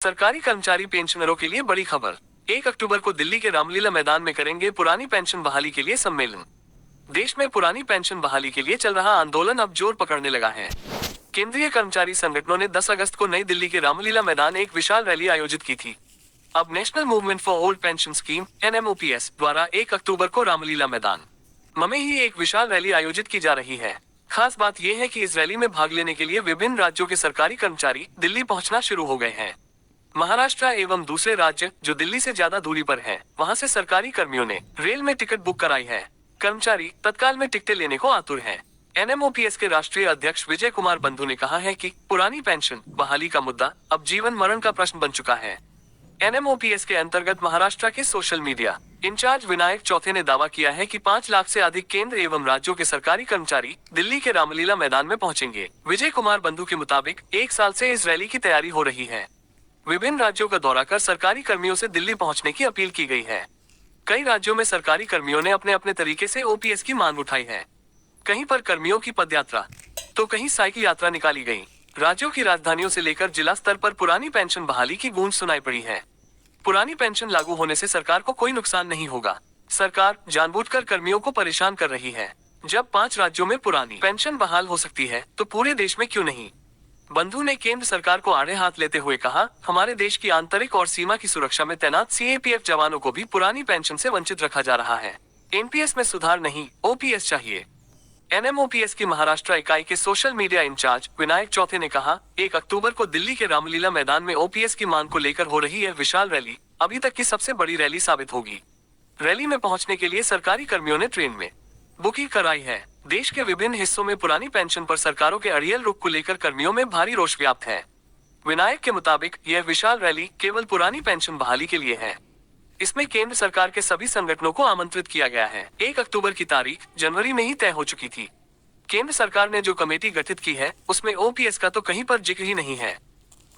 सरकारी कर्मचारी पेंशनरों के लिए बड़ी खबर। 1 अक्टूबर को दिल्ली के रामलीला मैदान में करेंगे पुरानी पेंशन बहाली के लिए सम्मेलन। देश में पुरानी पेंशन बहाली के लिए चल रहा आंदोलन अब जोर पकड़ने लगा है। केंद्रीय कर्मचारी संगठनों ने 10 अगस्त को नई दिल्ली के रामलीला मैदान एक विशाल रैली आयोजित की थी। अब national movement for old pension scheme (NMOPS) द्वारा 1 अक्टूबर को रामलीला मैदान में ही एक विशाल रैली आयोजित की जा रही है। खास बात यह है कि इस रैली में भाग लेने के लिए विभिन्न राज्यों के सरकारी कर्मचारी दिल्ली पहुंचना शुरू हो गए हैं। महाराष्ट्र एवं दूसरे राज्य जो दिल्ली से ज्यादा दूरी पर हैं, वहां से सरकारी कर्मियों ने रेल में टिकट बुक कराई है। कर्मचारी तत्काल में टिकटें लेने को आतुर हैं। NMOPS के राष्ट्रीय अध्यक्ष विजय कुमार बंधु ने कहा है कि पुरानी पेंशन बहाली का मुद्दा अब जीवन मरण का प्रश्न बन चुका है। NMOPS के अंतर्गत महाराष्ट्र के सोशल मीडिया इंचार्ज विनायक चौथे ने दावा किया है कि 5 लाख से अधिक केंद्र एवं राज्यों के सरकारी कर्मचारी दिल्ली के रामलीला मैदान में पहुंचेंगे। विजय कुमार बंधु के मुताबिक 1 साल से इस रैली की तैयारी हो रही है। विभिन्न राज्यों का दौरा कर सरकारी कर्मियों से दिल्ली पहुंचने की अपील की गई है। कई राज्यों में सरकारी कर्मियों ने अपने अपने तरीके से OPS की मांग उठाई है। कहीं पर कर्मियों की पदयात्रा तो कहीं साइकिल यात्रा निकाली गई। राज्यों की राजधानियों से लेकर जिला स्तर पर पुरानी पेंशन बहाली की गूंज सुनाई पड़ी है। पुरानी पेंशन लागू होने से सरकार को कोई नुकसान नहीं होगा। सरकार जानबूझकर कर्मियों को परेशान कर रही है। जब 5 राज्यों में पुरानी पेंशन बहाल हो सकती है तो पूरे देश में क्यों नहीं। बंधु ने केंद्र सरकार को आड़े हाथ लेते हुए कहा, हमारे देश की आंतरिक और सीमा की सुरक्षा में तैनात CAPF जवानों को भी पुरानी पेंशन से वंचित रखा जा रहा है। NPS में सुधार नहीं, OPS चाहिए। NMOPS की महाराष्ट्र इकाई के सोशल मीडिया इंचार्ज विनायक चौथे ने कहा, 1 अक्टूबर को दिल्ली के रामलीला मैदान में OPS की मांग को लेकर हो रही यह विशाल रैली अभी तक की सबसे बड़ी रैली साबित होगी। रैली में पहुंचने के लिए सरकारी कर्मियों ने ट्रेन में बुकिंग कराई है। देश के विभिन्न हिस्सों में पुरानी पेंशन पर सरकारों के अड़ियल रुख को लेकर कर्मियों में भारी रोष व्याप्त है। विनायक के मुताबिक यह विशाल रैली केवल पुरानी पेंशन बहाली के लिए है। इसमें केंद्र सरकार के सभी संगठनों को आमंत्रित किया गया है। 1 अक्टूबर की तारीख जनवरी में ही तय हो चुकी थी। केंद्र सरकार ने जो कमेटी गठित की है उसमें OPS का तो कहीं पर जिक्र ही नहीं है।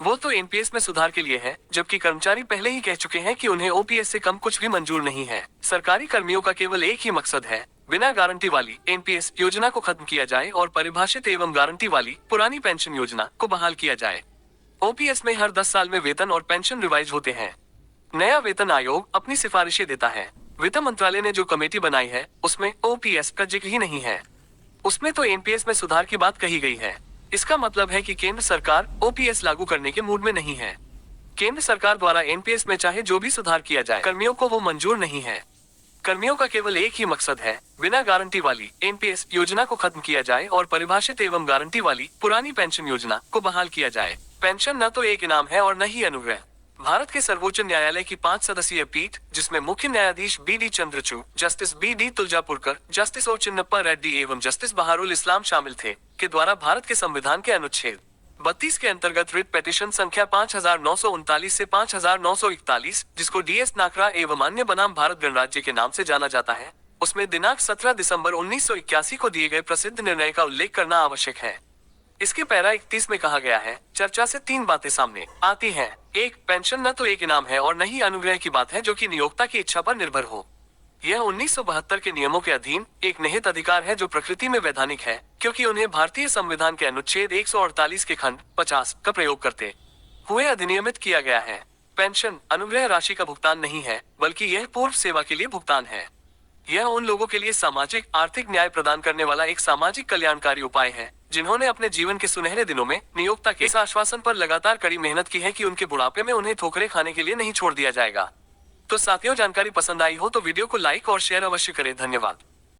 वो तो NPS में सुधार के लिए है, जबकि कर्मचारी पहले ही कह चुके हैं कि उन्हें OPS से कम कुछ भी मंजूर नहीं है। सरकारी कर्मियों का केवल एक ही मकसद है, बिना गारंटी वाली NPS योजना को खत्म किया जाए और परिभाषित एवं गारंटी वाली पुरानी पेंशन योजना को बहाल किया जाए। OPS में हर 10 साल में वेतन और पेंशन रिवाइज होते हैं। नया वेतन आयोग अपनी सिफारिशें देता है। वित्त मंत्रालय ने जो कमेटी बनाई है उसमें OPS का जिक्र ही नहीं है। उसमें तो NPS में सुधार की बात कही गई है। इसका मतलब है कि केंद्र सरकार OPS लागू करने के मूड में नहीं है। केंद्र सरकार द्वारा NPS में चाहे जो भी सुधार किया जाए, कर्मियों को वो मंजूर नहीं है। कर्मियों का केवल एक ही मकसद है, बिना गारंटी वाली NPS योजना को खत्म किया जाए और परिभाषित एवं गारंटी वाली पुरानी पेंशन योजना को बहाल किया जाए। पेंशन न तो एक इनाम है और न ही अनुग्रह। भारत के सर्वोच्च न्यायालय की 5 सदस्यीय पीठ, जिसमें मुख्य न्यायाधीश BD Chandrachud, justice BD Tuljapurkar, justice O Chinnappa Reddy एवं जस्टिस बहारुल इस्लाम शामिल थे, के द्वारा भारत के संविधान के अनुच्छेद 32 के अंतर्गत रिट पेटिशन संख्या 5939 से 5941, जिसको DS नाकरा एवं अन्य बनाम भारत गणराज्य के नाम से जाना जाता है, उसमें दिनांक 17 दिसंबर 1981 को दिए गए प्रसिद्ध निर्णय का उल्लेख करना आवश्यक है। इसके पैरा 31 में कहा गया है, चर्चा से 3 बातें सामने आती हैं। 1, पेंशन न तो एक इनाम है और न ही अनुग्रह की बात है जो कि नियोक्ता की इच्छा पर निर्भर हो। यह 1972 के नियमों के अधीन एक निहित अधिकार है जो प्रकृति में वैधानिक है, क्योंकि उन्हें भारतीय संविधान के अनुच्छेद 148 के खंड 50 का प्रयोग करते हुए अधिनियमित किया गया है। पेंशन अनुग्रह राशि का भुगतान नहीं है, बल्कि यह पूर्व सेवा के लिए भुगतान है। यह उन लोगों के लिए सामाजिक आर्थिक न्याय प्रदान करने वाला एक सामाजिक कल्याणकारी उपाय है जिन्होंने अपने जीवन के सुनहरे दिनों में नियोक्ता के इस आश्वासन पर लगातार कड़ी मेहनत की है कि उनके बुढ़ापे में उन्हें ठोकरें खाने के लिए नहीं छोड़ दिया जाएगा। तो साथियों, जानकारी पसंद आई हो तो वीडियो को लाइक और शेयर अवश्य करें। धन्यवाद।